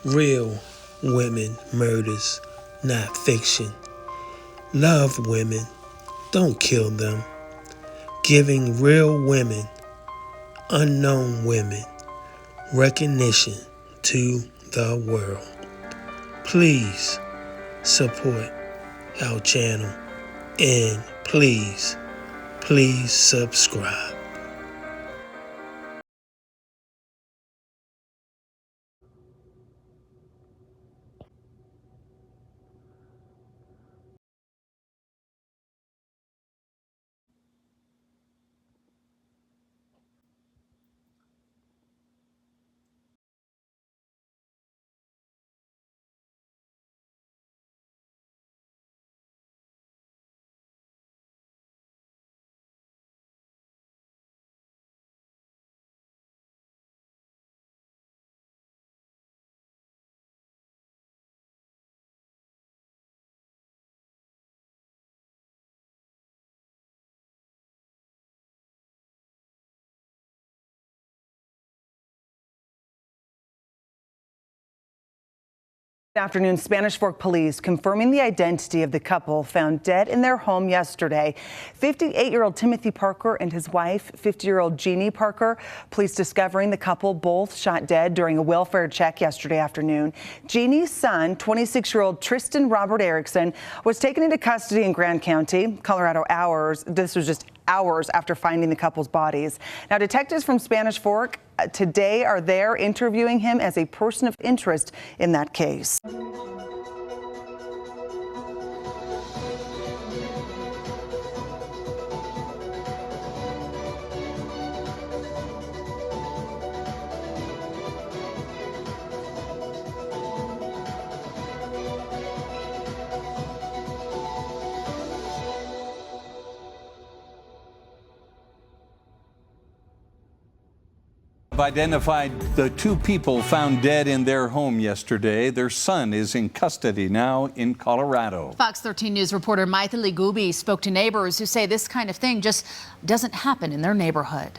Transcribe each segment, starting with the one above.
Real women murders, not fiction. Love women, don't kill them. Giving real women, unknown women, recognition to the world. Please support our channel and please subscribe. Good afternoon. Spanish Fork police confirming the identity of the couple found dead in their home yesterday. 58-year-old Timothy Parker and his wife, 50-year-old Jeannie Parker. Police discovering the couple both shot dead during a welfare check yesterday afternoon. Jeannie's son, 26-year-old Tristan Robert Erickson, was taken into custody in Grand County, Colorado. This was just hours after finding the couple's bodies. Now, detectives from Spanish Fork today are there interviewing him as a person of interest in that case. Identified the two people found dead in their home yesterday. Their son is in custody now in Colorado. Fox 13 News reporter Maithili Gubi spoke to neighbors who say this kind of thing just doesn't happen in their neighborhood.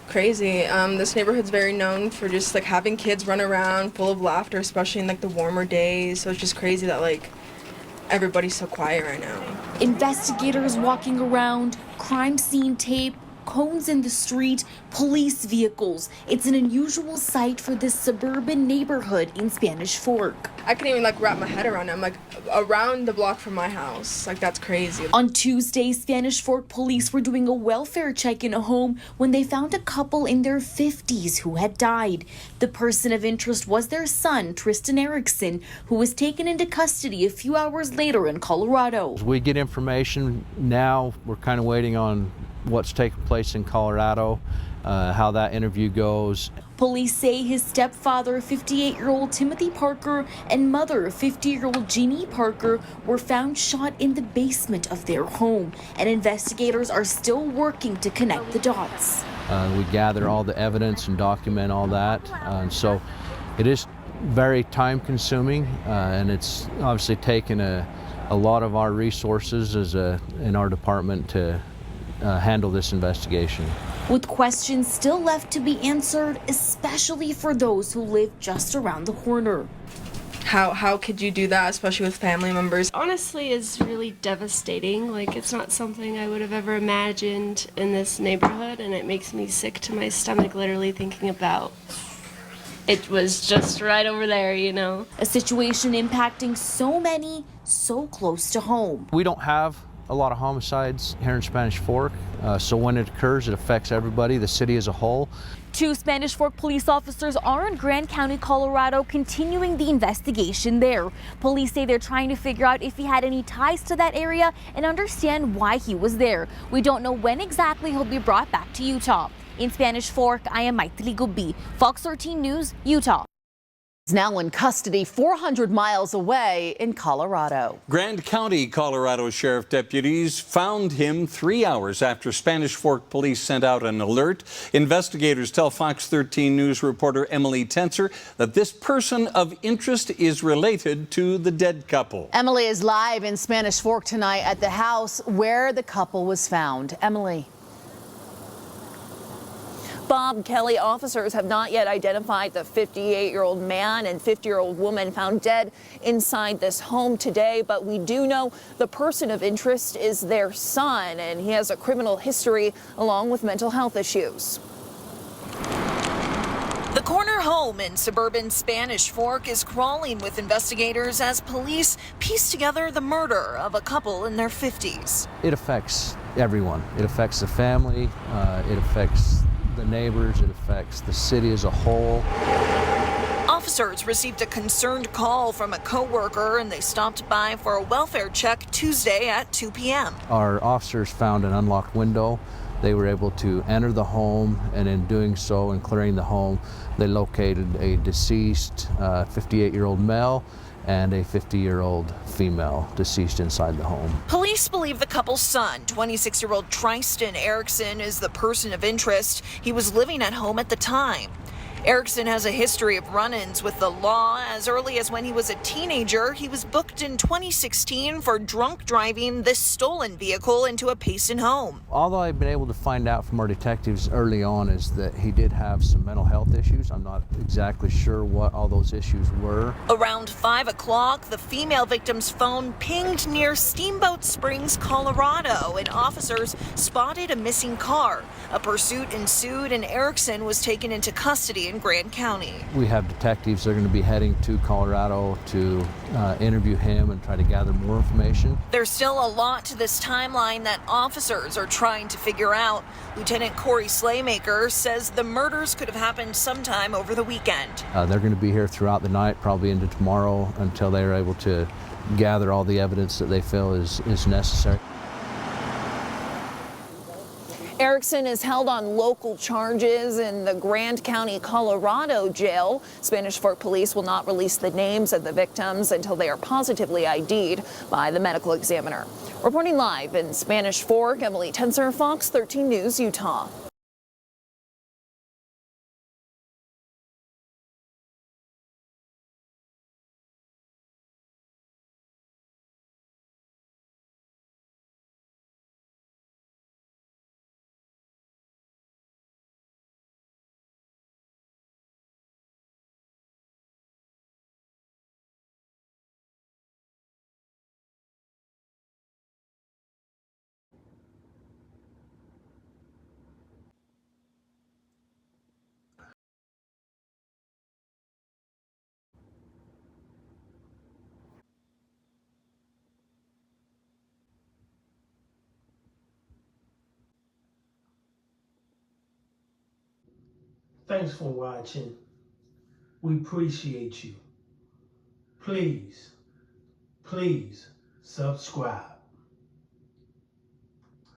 Crazy. This neighborhood's very known for just like having kids run around full of laughter, especially in like the warmer days. So it's just crazy that like everybody's so quiet right now. Investigators walking around, crime scene tape, cones in the street, police vehicles. It's an unusual sight for this suburban neighborhood in Spanish Fork. I can't even like wrap my head around it. I'm like around the block from my house. Like that's crazy. On Tuesday, Spanish Fork police were doing a welfare check in a home when they found a couple in their 50s who had died. The person of interest was their son, Tristan Erickson, who was taken into custody a few hours later in Colorado. We get information now. We're kind of waiting on what's taking place in Colorado, how that interview goes. Police say his stepfather, 58-year-old Timothy Parker, and mother, 50-year-old Jeannie Parker, were found shot in the basement of their home, and investigators are still working to connect the dots. We gather all the evidence and document all that, so it is very time-consuming, and it's obviously taken a lot of our resources in our department to handle this investigation. With questions still left to be answered, especially for those who live just around the corner. How could you do that, especially with family members? Honestly, it's really devastating. Like, it's not something I would have ever imagined in this neighborhood, and it makes me sick to my stomach literally thinking about it was just right over there, you know. A situation impacting so many so close to home. We don't have a lot of homicides here in Spanish Fork, so when it occurs, it affects everybody, the city as a whole. 2 Spanish Fork police officers are in Grand County, Colorado, continuing the investigation there. Police say they're trying to figure out if he had any ties to that area and understand why he was there. We don't know when exactly he'll be brought back to Utah. In Spanish Fork, I am Maithili Gubi, Fox 13 News, Utah. Is now in custody 400 miles away in Colorado. Grand County, Colorado Sheriff deputies found him 3 hours after Spanish Fork police sent out an alert. Investigators tell Fox 13 News reporter Emily Tenser that this person of interest is related to the dead couple. Emily is live in Spanish Fork tonight at the house where the couple was found. Emily. Bob Kelly, officers have not yet identified the 58-year-old man and 50-year-old woman found dead inside this home today, but we do know the person of interest is their son, and he has a criminal history along with mental health issues. The corner home in suburban Spanish Fork is crawling with investigators as police piece together the murder of a couple in their 50s. It affects everyone. It affects the family, it affects the neighbors, it affects the city as a whole. Officers received a concerned call from a co-worker and they stopped by for a welfare check Tuesday at 2 p.m. Our officers found an unlocked window. They were able to enter the home, and in doing so and clearing the home, they located a deceased 58-year-old male and a 50-year-old female deceased inside the home. Police believe the couple's son, 26-year-old Tristan Erickson, is the person of interest. He was living at home at the time. Erickson has a history of run-ins with the law. As early as when he was a teenager, he was booked in 2016 for drunk driving this stolen vehicle into a Payson home. All I've been able to find out from our detectives early on is that he did have some mental health issues. I'm not exactly sure what all those issues were. Around 5 o'clock, the female victim's phone pinged near Steamboat Springs, Colorado, and officers spotted a missing car. A pursuit ensued, and Erickson was taken into custody in Grand County. We have detectives that are going to be heading to Colorado to interview him and try to gather more information. There's still a lot to this timeline that officers are trying to figure out. Lieutenant Corey Slaymaker says the murders could have happened sometime over the weekend. They're going to be here throughout the night, probably into tomorrow, until they are able to gather all the evidence that they feel is necessary. Erickson is held on local charges in the Grand County, Colorado jail. Spanish Fork police will not release the names of the victims until they are positively ID'd by the medical examiner. Reporting live in Spanish Fork, Emily Tenser, Fox 13 News, Utah. Thanks for watching. We appreciate you. Please subscribe.